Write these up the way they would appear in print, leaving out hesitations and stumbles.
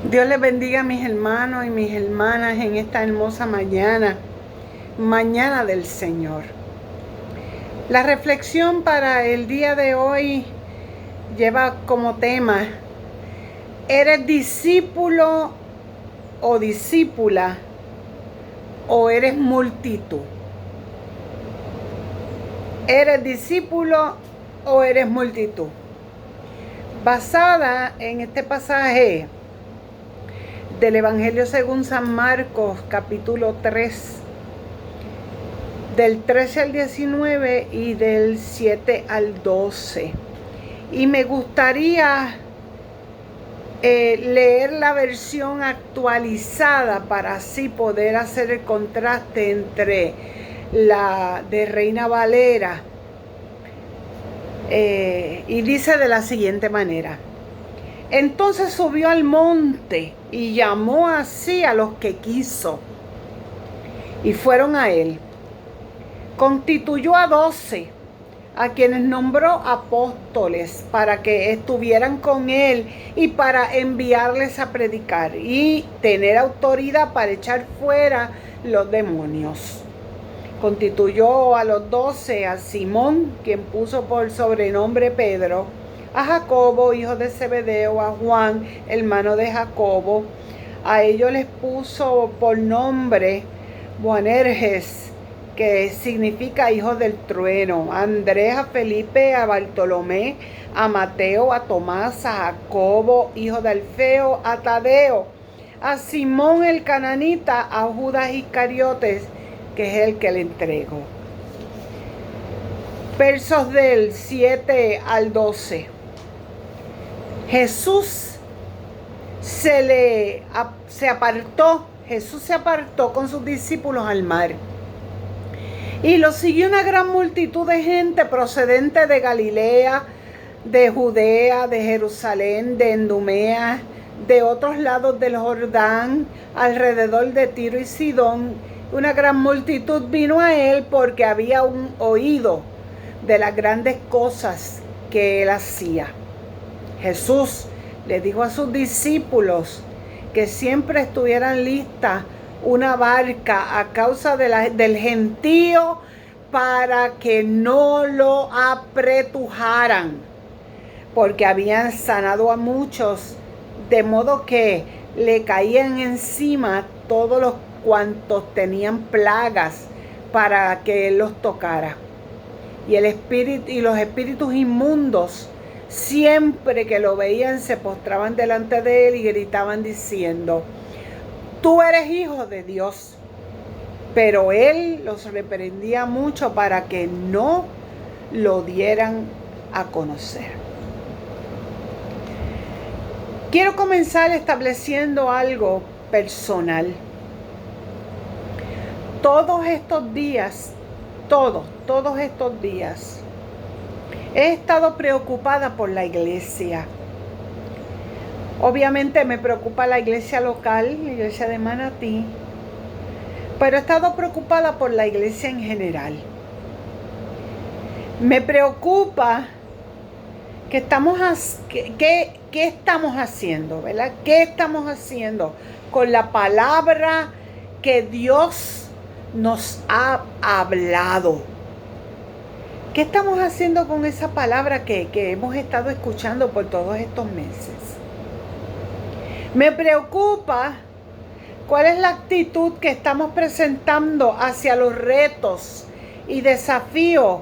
Dios les bendiga a mis hermanos y mis hermanas en esta hermosa mañana, mañana del Señor. La reflexión para el día de hoy lleva como tema: ¿eres discípulo o discípula o eres multitud? ¿Eres discípulo o eres multitud? Basada en este pasaje del Evangelio según San Marcos, capítulo 3, del 13 al 19 y del 7 al 12. Y me gustaría leer la versión actualizada para así poder hacer el contraste entre la de Reina Valera. Y dice de la siguiente manera: entonces subió al monte y llamó así a los que quiso, y fueron a él. Constituyó a 12, a quienes nombró apóstoles, para que estuvieran con él y para enviarles a predicar y tener autoridad para echar fuera los demonios. Constituyó a los 12, a Simón, quien puso por sobrenombre Pedro, a Jacobo, hijo de Zebedeo, a Juan, hermano de Jacobo. A ellos les puso por nombre Boanerges, que significa hijo del trueno, a Andrés, a Felipe, a Bartolomé, a Mateo, a Tomás, a Jacobo, hijo de Alfeo, a Tadeo, a Simón el cananita, a Judas Iscariotes, que es el que le entregó. Versos del 7 al 12. Jesús se apartó con sus discípulos al mar. Y lo siguió una gran multitud de gente procedente de Galilea, de Judea, de Jerusalén, de Idumea, de otros lados del Jordán, alrededor de Tiro y Sidón. Una gran multitud vino a él porque había oído de las grandes cosas que él hacía. Jesús le dijo a sus discípulos que siempre estuvieran listas una barca a causa del gentío, para que no lo apretujaran, porque habían sanado a muchos, de modo que le caían encima todos los cuantos tenían plagas, para que él los tocara. Y los espíritus inmundos, siempre que lo veían, se postraban delante de él y gritaban diciendo: tú eres hijo de Dios. Pero él los reprendía mucho para que no lo dieran a conocer. Quiero comenzar estableciendo algo personal. Todos estos días, he estado preocupada por la iglesia. Obviamente me preocupa la iglesia local, la iglesia de Manatí, pero he estado preocupada por la iglesia en general. Me preocupa que ¿qué estamos haciendo, verdad? ¿Qué estamos haciendo con la palabra que Dios nos ha hablado? ¿Qué estamos haciendo con esa palabra que hemos estado escuchando por todos estos meses? Me preocupa cuál es la actitud que estamos presentando hacia los retos y desafíos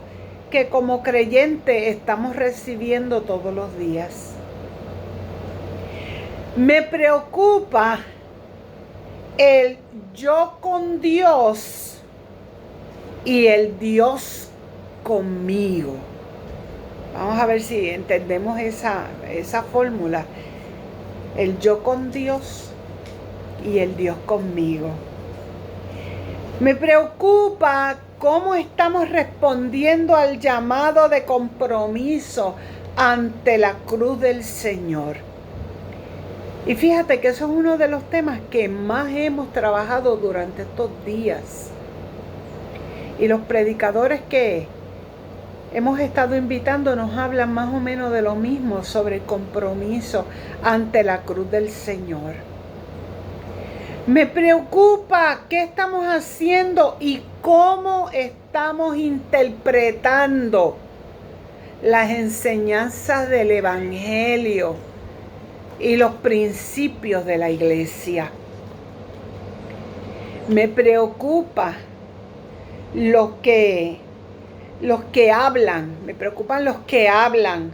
que como creyentes estamos recibiendo todos los días. Me preocupa el yo con Dios y el Dios conmigo. Vamos a ver si entendemos esa fórmula. El yo con Dios y el Dios conmigo. Me preocupa cómo estamos respondiendo al llamado de compromiso ante la cruz del Señor. Y fíjate que eso es uno de los temas que más hemos trabajado durante estos días. Y los predicadores que hemos estado invitando nos hablan más o menos de lo mismo, sobre el compromiso ante la cruz del Señor. Me preocupa qué estamos haciendo y cómo estamos interpretando las enseñanzas del Evangelio y los principios de la iglesia. Me preocupa los que hablan, me preocupan los que hablan,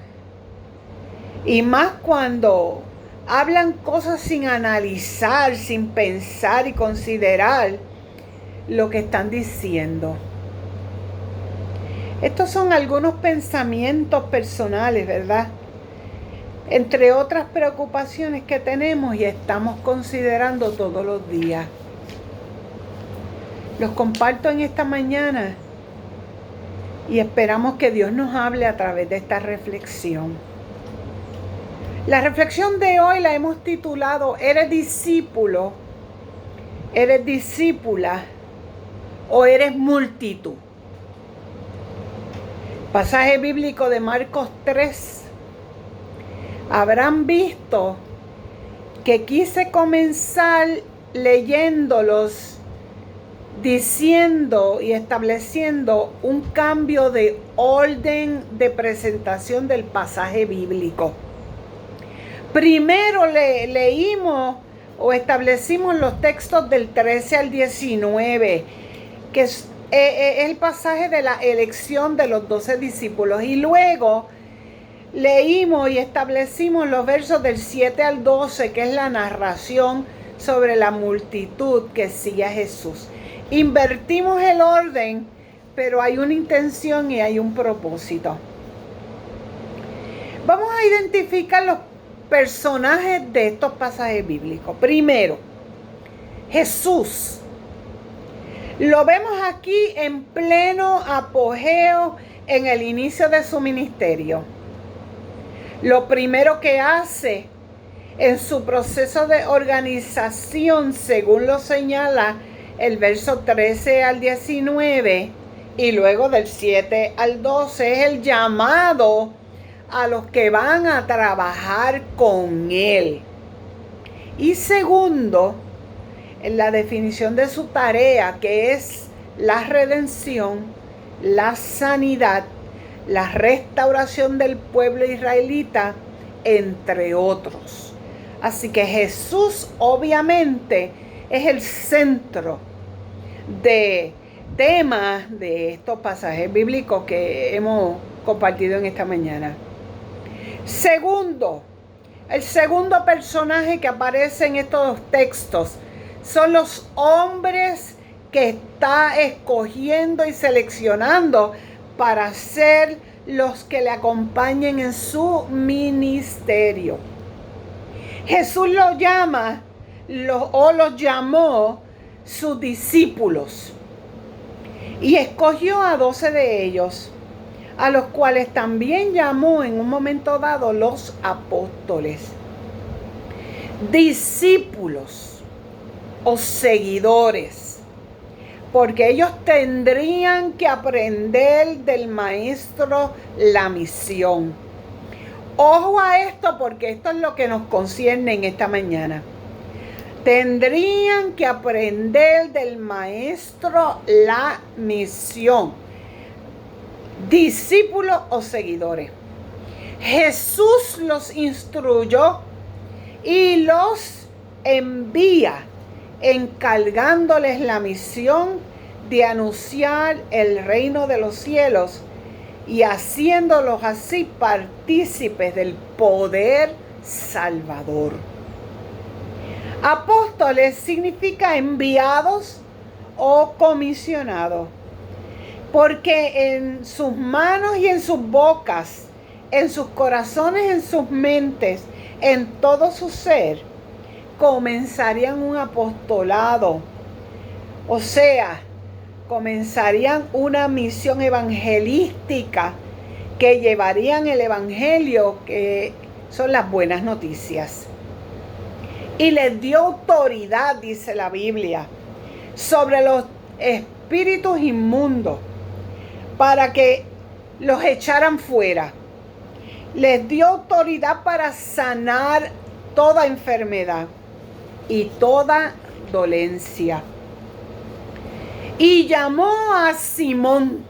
y más cuando hablan cosas sin analizar, sin pensar y considerar lo que están diciendo. Estos son algunos pensamientos personales, ¿verdad? Entre otras preocupaciones que tenemos y estamos considerando todos los días. Los comparto en esta mañana y esperamos que Dios nos hable a través de esta reflexión. La reflexión de hoy la hemos titulado ¿Eres discípulo? ¿Eres discípula? ¿O eres multitud? Pasaje bíblico de Marcos 3. Habrán visto que quise comenzar leyéndolos, diciendo y estableciendo un cambio de orden de presentación del pasaje bíblico. Primero leímos o establecimos los textos del 13 al 19, que es el pasaje de la elección de los 12 discípulos, y luego leímos y establecimos los versos del 7 al 12, que es la narración sobre la multitud que sigue a Jesús. Invertimos el orden, pero hay una intención y hay un propósito. Vamos a identificar los personajes de estos pasajes bíblicos. Primero, Jesús. Lo vemos aquí en pleno apogeo en el inicio de su ministerio. Lo primero que hace en su proceso de organización, según lo señala el verso 13 al 19 y luego del 7 al 12, es el llamado a los que van a trabajar con él. Y segundo, en la definición de su tarea, que es la redención, la sanidad, la restauración del pueblo israelita, entre otros. Así que Jesús obviamente es el centro de temas de estos pasajes bíblicos que hemos compartido en esta mañana. Segundo, el segundo personaje que aparece en estos textos son los hombres que está escogiendo y seleccionando para ser los que le acompañen en su ministerio. Jesús los llama los llamó sus discípulos y escogió a 12 de ellos, a los cuales también llamó en un momento dado los apóstoles. Discípulos o seguidores, porque ellos tendrían que aprender del maestro la misión. Ojo a esto, porque esto es lo que nos concierne en esta mañana. Tendrían que aprender del maestro la misión. Discípulos o seguidores. Jesús los instruyó y los envía, encargándoles la misión de anunciar el reino de los cielos y haciéndolos así partícipes del poder salvador. Apóstoles significa enviados o comisionados, porque en sus manos y en sus bocas, en sus corazones, en sus mentes, en todo su ser, comenzarían un apostolado. O sea, comenzarían una misión evangelística que llevarían el evangelio, que son las buenas noticias. Y les dio autoridad, dice la Biblia, sobre los espíritus inmundos para que los echaran fuera. Les dio autoridad para sanar toda enfermedad y toda dolencia. Y llamó a Simón,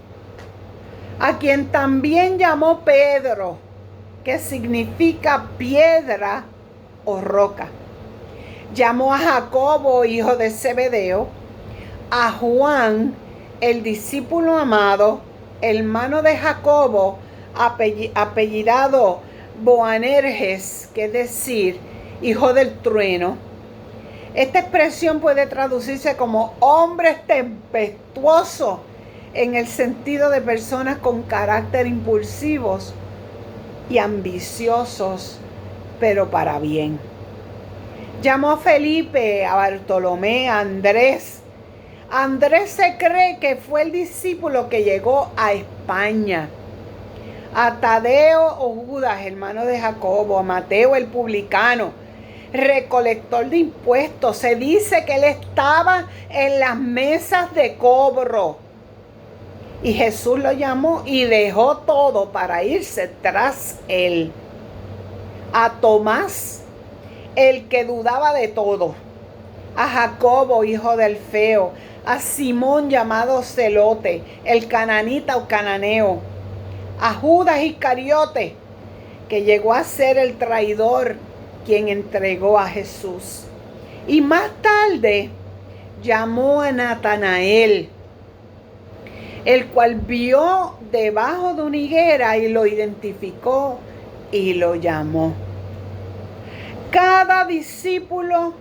a quien también llamó Pedro, que significa piedra o roca. Llamó a Jacobo, hijo de Zebedeo, a Juan, el discípulo amado, hermano de Jacobo, apellidado Boanerges, que es decir, hijo del trueno. Esta expresión puede traducirse como hombres tempestuosos, en el sentido de personas con carácter impulsivos y ambiciosos, pero para bien. Llamó a Felipe, a Bartolomé, a Andrés. Andrés se cree que fue el discípulo que llegó a España. A Tadeo o Judas, hermano de Jacobo, a Mateo el publicano, recolector de impuestos. Se dice que él estaba en las mesas de cobro. Y Jesús lo llamó y dejó todo para irse tras él. A Tomás, el que dudaba de todo. A Jacobo, hijo de Alfeo. A Simón, llamado Celote, el cananita o cananeo. A Judas Iscariote, que llegó a ser el traidor, quien entregó a Jesús. Y más tarde llamó a Natanael, el cual vio debajo de una higuera y lo identificó y lo llamó. Cada discípulo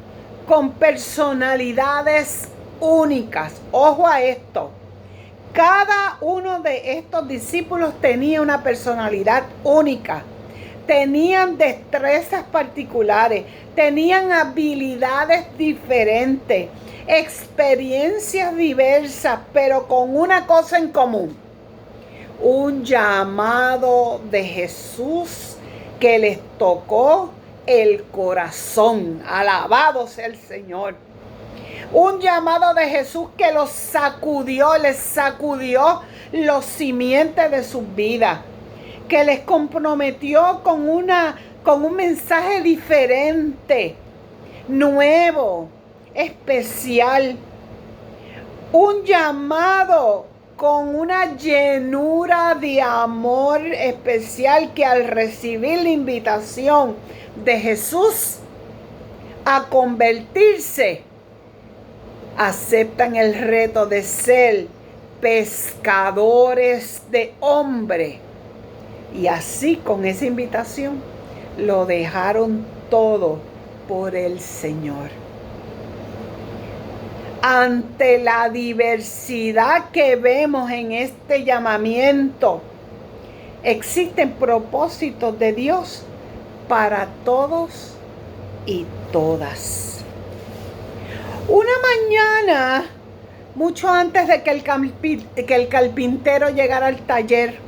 con personalidades únicas. Ojo a esto. Cada uno de estos discípulos tenía una personalidad única. Tenían destrezas particulares, tenían habilidades diferentes, experiencias diversas, pero con una cosa en común: un llamado de Jesús que les tocó el corazón. Alabado sea el Señor. Un llamado de Jesús que los sacudió, les sacudió los simientes de sus vidas, que les comprometió con un mensaje diferente, nuevo, especial. Un llamado con una llenura de amor especial, que al recibir la invitación de Jesús a convertirse, aceptan el reto de ser pescadores de hombres. Y así, con esa invitación, lo dejaron todo por el Señor. Ante la diversidad que vemos en este llamamiento, existen propósitos de Dios para todos y todas. Una mañana, mucho antes de que el carpintero llegara al taller,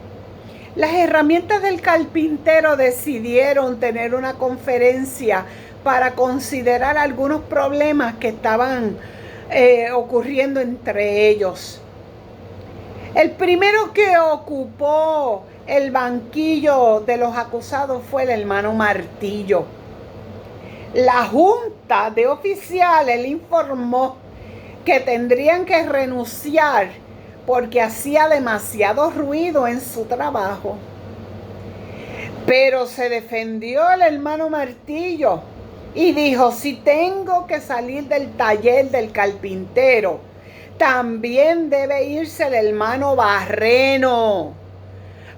las herramientas del carpintero decidieron tener una conferencia para considerar algunos problemas que estaban ocurriendo entre ellos. El primero que ocupó el banquillo de los acusados fue el hermano Martillo. La junta de oficiales le informó que tendrían que renunciar porque hacía demasiado ruido en su trabajo. Pero se defendió el hermano Martillo y dijo: si tengo que salir del taller del carpintero, también debe irse el hermano Barreno,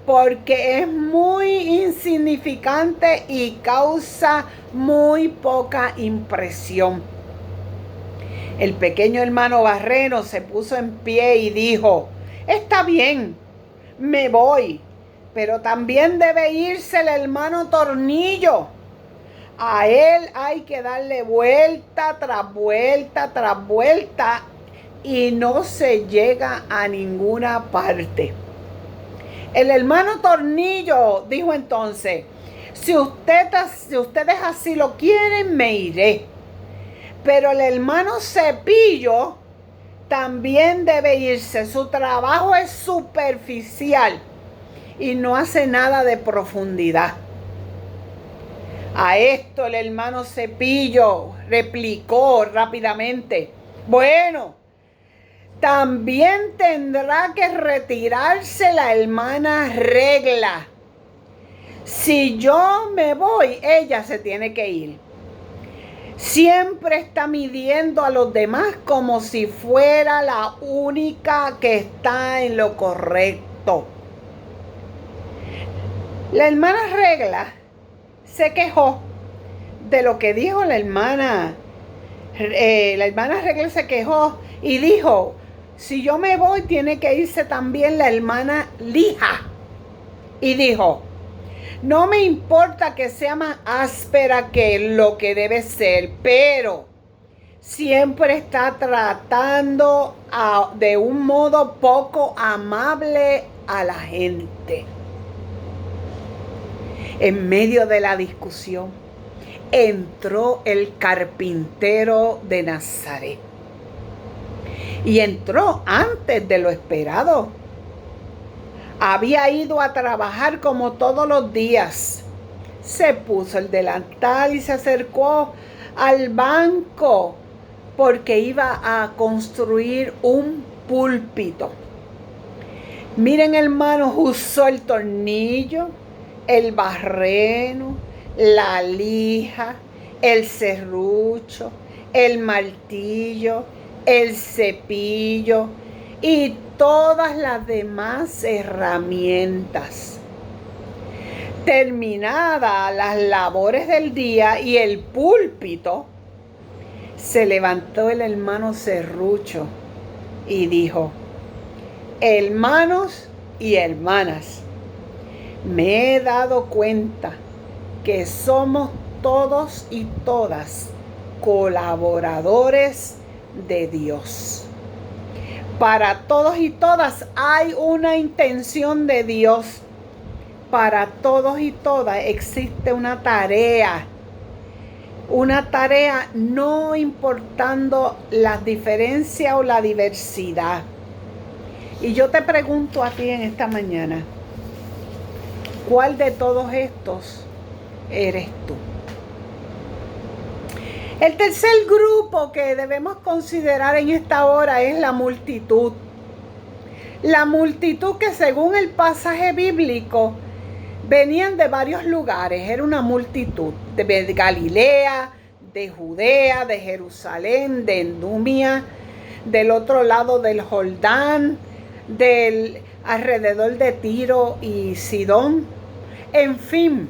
porque es muy insignificante y causa muy poca impresión. El pequeño hermano Barreno se puso en pie y dijo: está bien, me voy, pero también debe irse el hermano Tornillo. A él hay que darle vuelta tras vuelta tras vuelta y no se llega a ninguna parte. El hermano Tornillo dijo entonces: si ustedes así lo quieren, me iré. Pero el hermano Cepillo también debe irse. Su trabajo es superficial y no hace nada de profundidad. A esto el hermano Cepillo replicó rápidamente: bueno, también tendrá que retirarse la hermana Regla. Si yo me voy, ella se tiene que ir. Siempre está midiendo a los demás como si fuera la única que está en lo correcto. La hermana Regla se quejó de lo que dijo la hermana. La hermana Regla se quejó y dijo: si yo me voy, tiene que irse también la hermana Lija. Y dijo: no me importa que sea más áspera que lo que debe ser, pero siempre está tratando de un modo poco amable a la gente. En medio de la discusión entró el carpintero de Nazaret. Y entró antes de lo esperado. Había ido a trabajar como todos los días. Se puso el delantal y se acercó al banco porque iba a construir un púlpito. Miren, hermanos, usó el tornillo, el barreno, la lija, el serrucho, el martillo, el cepillo y todas las demás herramientas. Terminadas las labores del día y el púlpito, se levantó el hermano Serrucho y dijo: hermanos y hermanas, me he dado cuenta que somos todos y todas colaboradores de Dios. Para todos y todas hay una intención de Dios. Para todos y todas existe una tarea. Una tarea no importando las diferencias o la diversidad. Y yo te pregunto a ti en esta mañana: ¿cuál de todos estos eres tú? El tercer grupo que debemos considerar en esta hora es la multitud. La multitud que, según el pasaje bíblico, venían de varios lugares. Era una multitud de Galilea, de Judea, de Jerusalén, de Idumea, del otro lado del Jordán, del alrededor de Tiro y Sidón. En fin,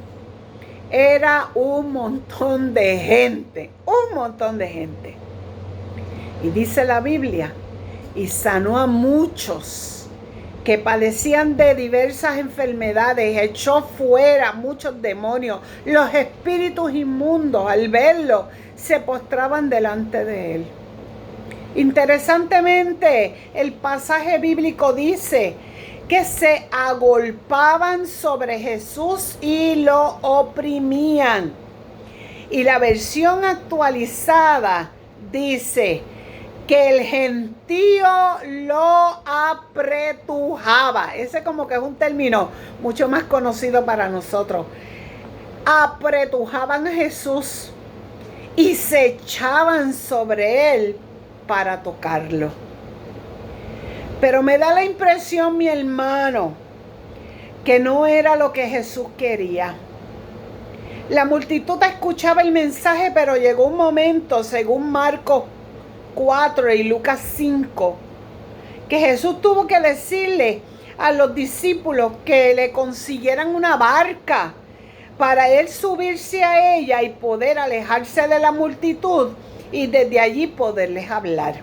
era un montón de gente, un montón de gente. Y dice la Biblia: y sanó a muchos que padecían de diversas enfermedades, echó fuera muchos demonios. Los espíritus inmundos, al verlo, se postraban delante de él. Interesantemente, el pasaje bíblico dice que se agolpaban sobre Jesús y lo oprimían. Y la versión actualizada dice que el gentío lo apretujaba. Ese como que es un término mucho más conocido para nosotros. Apretujaban a Jesús y se echaban sobre él para tocarlo. Pero me da la impresión, mi hermano, que no era lo que Jesús quería. La multitud escuchaba el mensaje, pero llegó un momento, según Marcos 4 y Lucas 5, que Jesús tuvo que decirle a los discípulos que le consiguieran una barca para él subirse a ella y poder alejarse de la multitud y desde allí poderles hablar.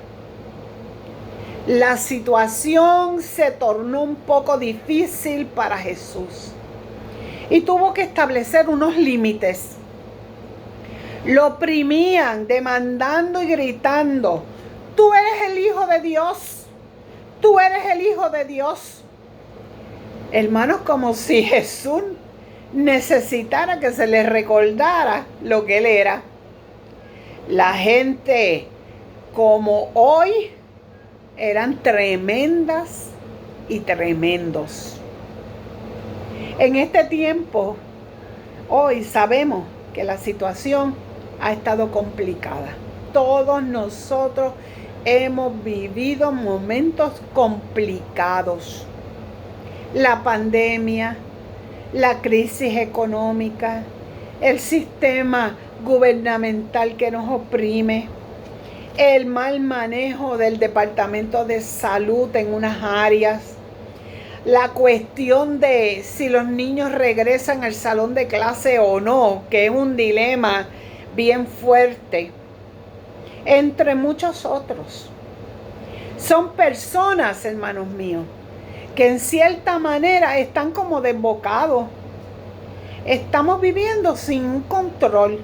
La situación se tornó un poco difícil para Jesús y tuvo que establecer unos límites. Lo oprimían, demandando y gritando: tú eres el Hijo de Dios, tú eres el Hijo de Dios. Hermanos, como si Jesús necesitara que se le recordara lo que él era. La gente, como hoy, eran tremendas y tremendos. En este tiempo, hoy sabemos que la situación ha estado complicada. Todos nosotros hemos vivido momentos complicados. La pandemia, la crisis económica, el sistema gubernamental que nos oprime, el mal manejo del Departamento de Salud en unas áreas, la cuestión de si los niños regresan al salón de clase o no, que es un dilema bien fuerte, entre muchos otros. Son personas, hermanos míos, que en cierta manera están como desbocados. Estamos viviendo sin control.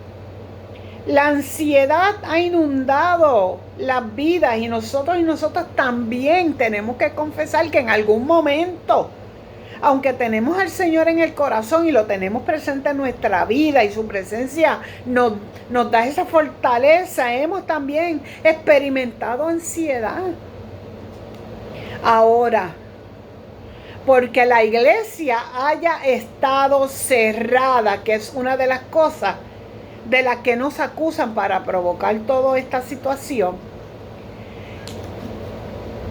La ansiedad ha inundado las vidas y nosotros también tenemos que confesar que en algún momento, aunque tenemos al Señor en el corazón y lo tenemos presente en nuestra vida y su presencia nos da esa fortaleza, hemos también experimentado ansiedad. Ahora, porque la iglesia haya estado cerrada, que es una de las cosas de las que nos acusan para provocar toda esta situación,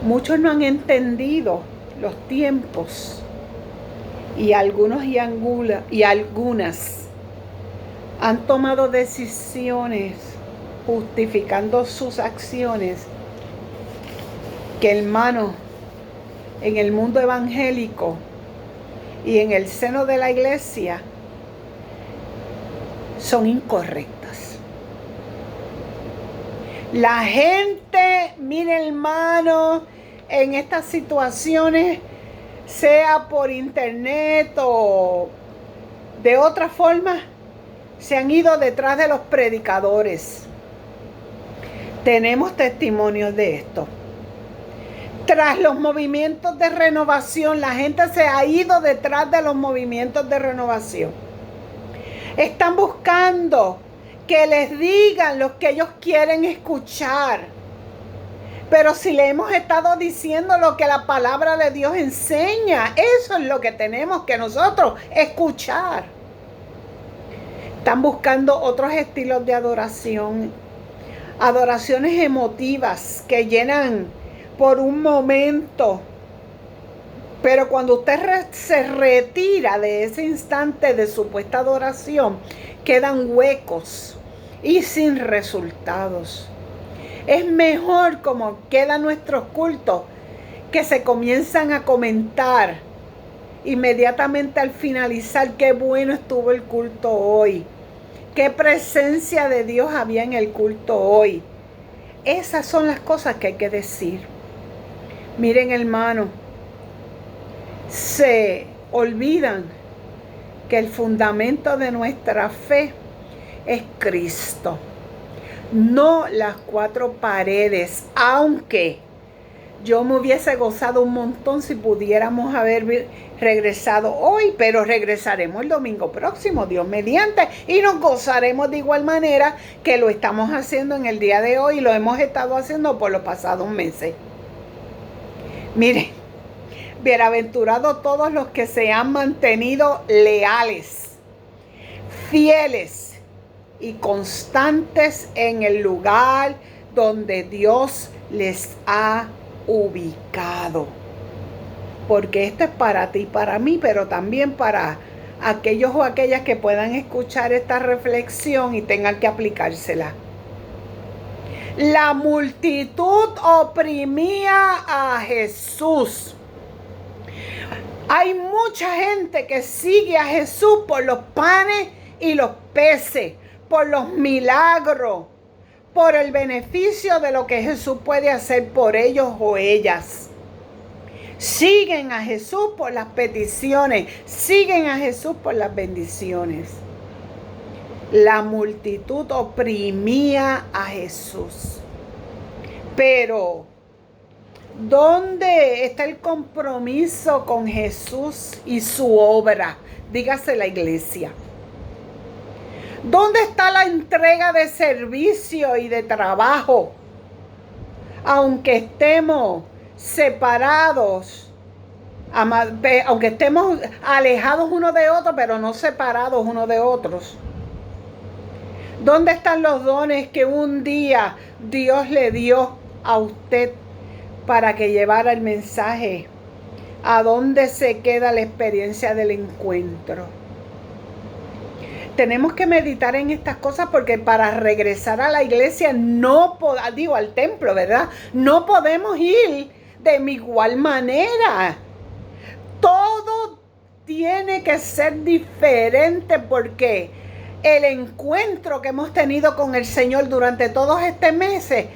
muchos no han entendido los tiempos y algunos y algunas han tomado decisiones justificando sus acciones que, hermano, en el mundo evangélico y en el seno de la iglesia son incorrectas. La gente, mire, hermano, en estas situaciones, sea por internet o de otra forma, se han ido detrás de los predicadores. Tenemos testimonios de esto. Tras los movimientos de renovación, la gente se ha ido detrás de los movimientos de renovación. Están buscando que les digan lo que ellos quieren escuchar. Pero si le hemos estado diciendo lo que la palabra de Dios enseña, eso es lo que tenemos que nosotros escuchar. Están buscando otros estilos de adoración, adoraciones emotivas que llenan por un momento. Pero cuando usted se retira de ese instante de supuesta adoración, quedan huecos y sin resultados. Es mejor como quedan nuestros cultos, que se comienzan a comentar inmediatamente al finalizar: qué bueno estuvo el culto hoy, qué presencia de Dios había en el culto hoy. Esas son las cosas que hay que decir. Miren, hermano, se olvidan que el fundamento de nuestra fe es Cristo, no las cuatro paredes, aunque yo me hubiese gozado un montón si pudiéramos haber regresado hoy, pero regresaremos el domingo próximo, Dios mediante, y nos gozaremos de igual manera que lo estamos haciendo en el día de hoy y lo hemos estado haciendo por los pasados meses. Miren, bienaventurados todos los que se han mantenido leales, fieles y constantes en el lugar donde Dios les ha ubicado. Porque esto es para ti y para mí, pero también para aquellos o aquellas que puedan escuchar esta reflexión y tengan que aplicársela. La multitud oprimía a Jesús. Hay mucha gente que sigue a Jesús por los panes y los peces, por los milagros, por el beneficio de lo que Jesús puede hacer por ellos o ellas. Siguen a Jesús por las peticiones, siguen a Jesús por las bendiciones. La multitud oprimía a Jesús. Pero, ¿dónde está el compromiso con Jesús y su obra? Dígase la iglesia. ¿Dónde está la entrega de servicio y de trabajo? Aunque estemos separados, aunque estemos alejados uno de otro, pero no separados uno de otros. ¿Dónde están los dones que un día Dios le dio a usted para que llevara el mensaje? ¿A dónde se queda la experiencia del encuentro? Tenemos que meditar en estas cosas porque para regresar a la iglesia al templo, ¿verdad? No podemos ir de igual manera. Todo tiene que ser diferente porque el encuentro que hemos tenido con el Señor durante todos estos meses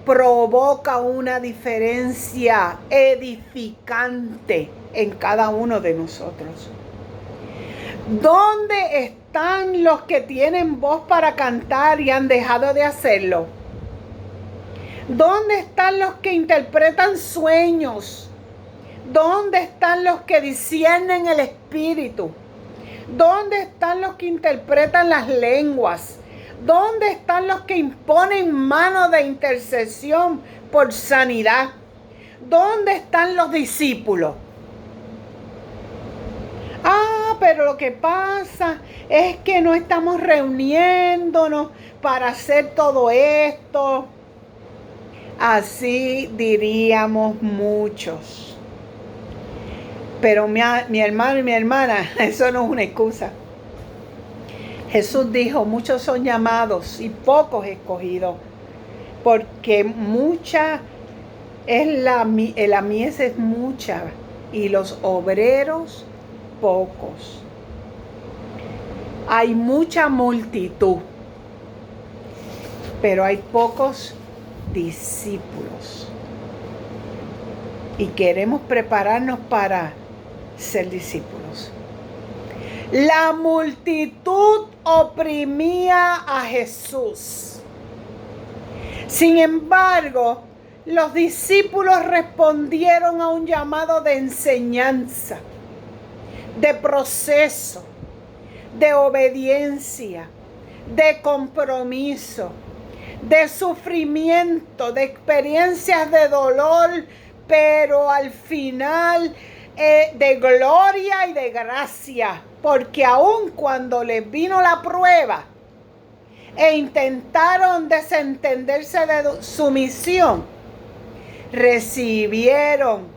provoca una diferencia edificante en cada uno de nosotros. ¿Dónde están los que tienen voz para cantar y han dejado de hacerlo? ¿Dónde están los que interpretan sueños? ¿Dónde están los que disciernen el espíritu? ¿Dónde están los que interpretan las lenguas? ¿Dónde están los que imponen mano de intercesión por sanidad? ¿Dónde están los discípulos? Pero lo que pasa es que no estamos reuniéndonos para hacer todo esto. Así diríamos muchos. Pero mi hermano y mi hermana, eso no es una excusa. Jesús dijo, muchos son llamados y pocos escogidos, porque mucha es la mies es mucha y los obreros pocos. Hay mucha multitud, pero hay pocos discípulos. Y queremos prepararnos para ser discípulos. La multitud oprimía a Jesús. Sin embargo, los discípulos respondieron a un llamado de enseñanza, de proceso, de obediencia, de compromiso, de sufrimiento, de experiencias de dolor, pero al final de gloria y de gracia, porque aun cuando les vino la prueba e intentaron desentenderse de su misión, recibieron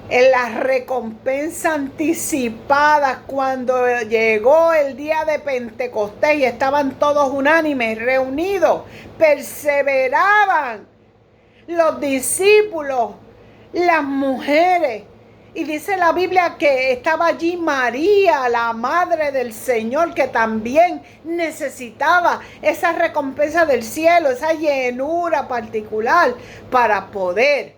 la recompensa anticipada cuando llegó el día de Pentecostés y estaban todos unánimes, reunidos, perseveraban los discípulos, las mujeres. Y dice la Biblia que estaba allí María, la madre del Señor, que también necesitaba esa recompensa del cielo, esa llenura particular para poder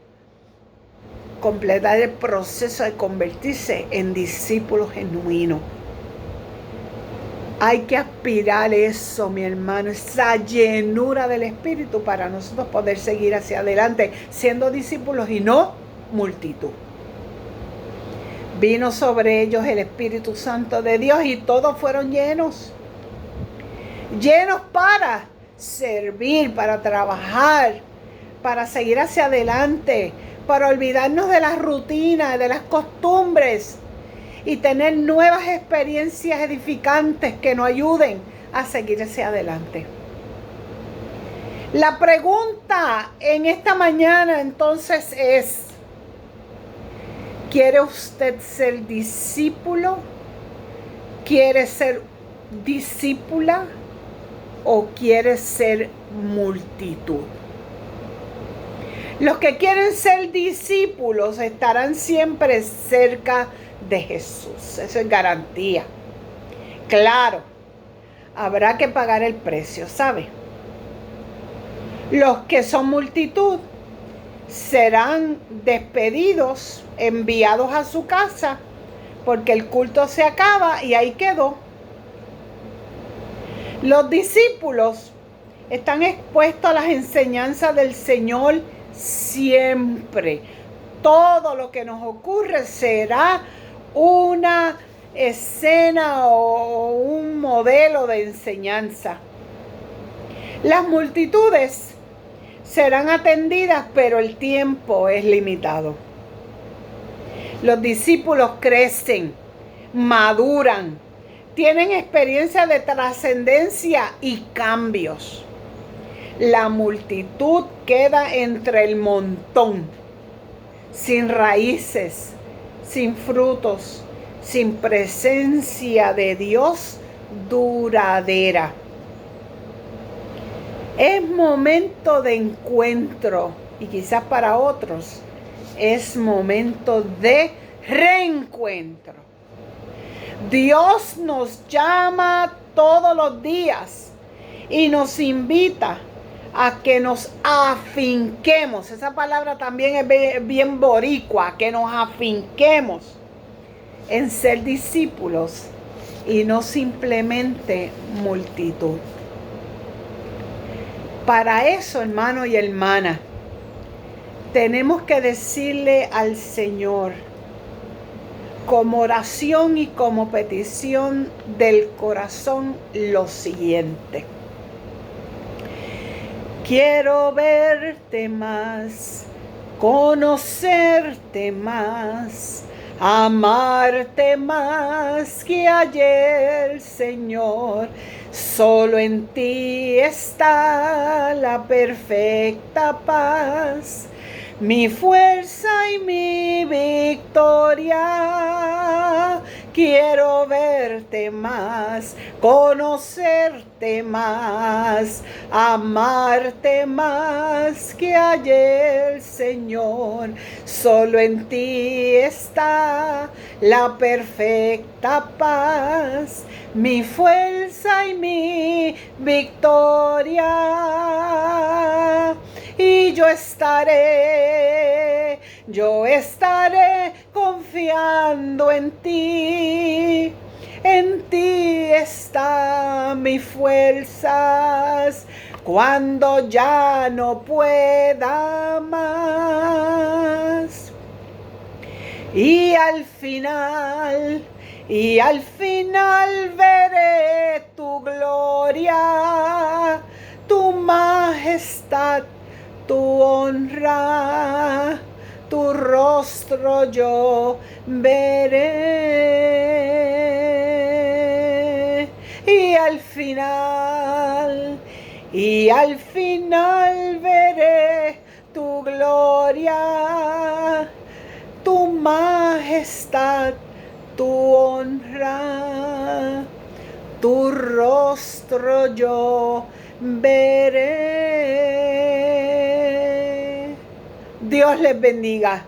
completar el proceso de convertirse en discípulos genuinos. Hay que aspirar eso, mi hermano, esa llenura del Espíritu para nosotros poder seguir hacia adelante siendo discípulos y no multitud. Vino sobre ellos el Espíritu Santo de Dios y todos fueron llenos para servir, para trabajar, para seguir hacia adelante, para olvidarnos de las rutinas, de las costumbres y tener nuevas experiencias edificantes que nos ayuden a seguir hacia adelante. La pregunta en esta mañana entonces es: ¿quiere usted ser discípulo? ¿Quiere ser discípula? ¿O quiere ser multitud? Los que quieren ser discípulos estarán siempre cerca de Jesús. Eso es garantía. Claro, habrá que pagar el precio, ¿sabe? Los que son multitud serán despedidos, enviados a su casa, porque el culto se acaba y ahí quedó. Los discípulos están expuestos a las enseñanzas del Señor siempre. Todo lo que nos ocurre será una escena o un modelo de enseñanza. Las multitudes serán atendidas, pero el tiempo es limitado. Los discípulos crecen, maduran, tienen experiencia de trascendencia y cambios. La multitud queda entre el montón, sin raíces, sin frutos, sin presencia de Dios duradera. Es momento de encuentro y quizás para otros es momento de reencuentro. Dios nos llama todos los días y nos invita a que nos afinquemos. Esa palabra también es bien boricua, que nos afinquemos en ser discípulos y no simplemente multitud. Para eso, hermano y hermana, tenemos que decirle al Señor, como oración y como petición del corazón, lo siguiente: quiero verte más, conocerte más, amarte más que ayer, Señor. Solo en ti está la perfecta paz, mi fuerza y mi victoria. Quiero verte más, conocerte más, amarte más que ayer, Señor. Solo en ti está la perfecta paz, mi fuerza y mi victoria. Y yo estaré confiando en ti. En ti está mi fuerzas cuando ya no pueda más. Y al final veré tu gloria, tu majestad, tu honra, tu rostro yo veré. Y al final veré tu gloria, tu majestad, tu honra, tu rostro yo veré. Dios les bendiga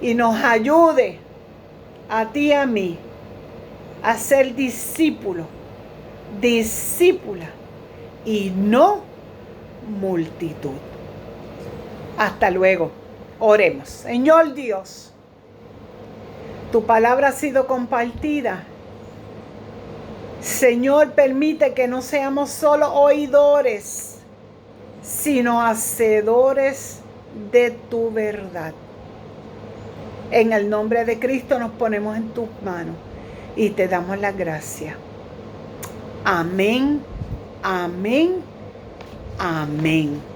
y nos ayude a ti y a mí a ser discípulos, discípula y no multitud. Hasta luego. Oremos. Señor Dios, tu palabra ha sido compartida. Señor, permite que no seamos solo oidores, sino hacedores de tu verdad. En el nombre de Cristo nos ponemos en tus manos y te damos las gracias. Amén, amén, amén.